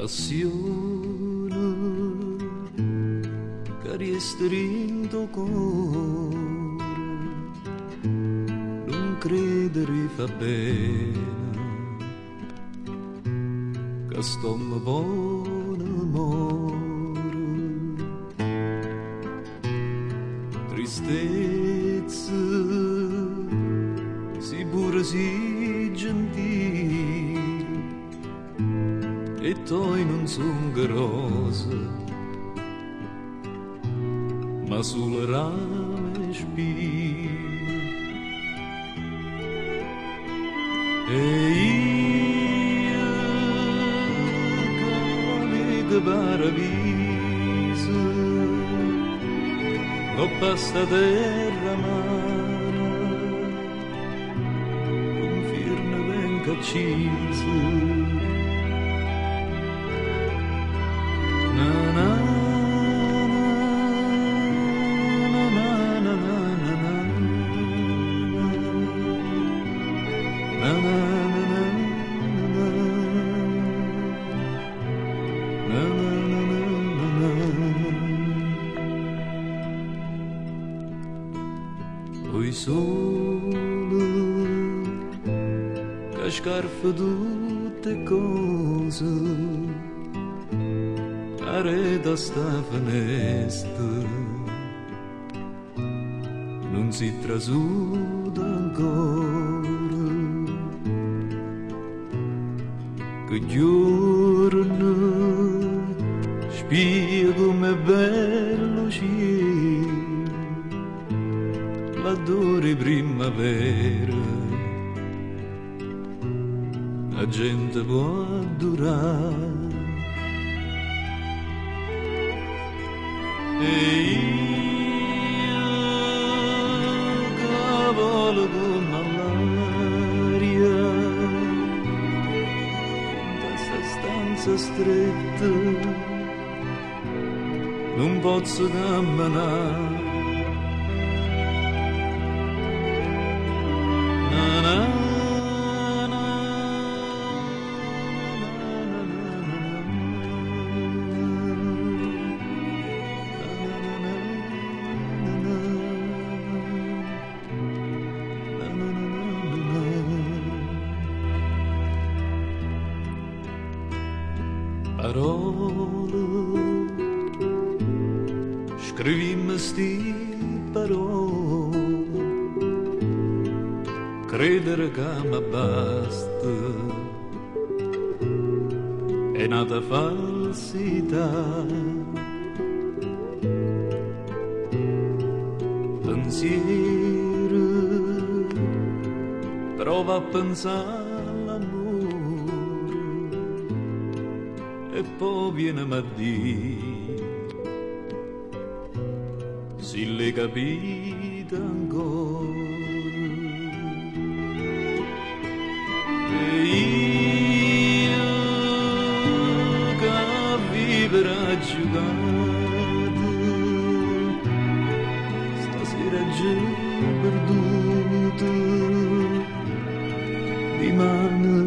passione che riestri in tuo cuore, non credere fa bene, che sto buon amore, tristezza, si pure si gentile, e toi non son rose, ma sul rame spine. E io che paravisa, ho passa terra mare, con firme ben accise. Oi sole che scarfa tutte cose, arreda sta finestra, non si trasuda ancora, che giorno spia come bello cielo, l'odore primavera, la gente può durare. E io che volo come l'aria, in questa stanza stretta, non posso camminare. Parole, scrivimmo sti parole, credere che mi basta, è nata falsità. Pensiero, prova a pensare all'amore, e poi viene a dire si le capita ancora. E io che vivere a giocare, stasera giù perduto di mano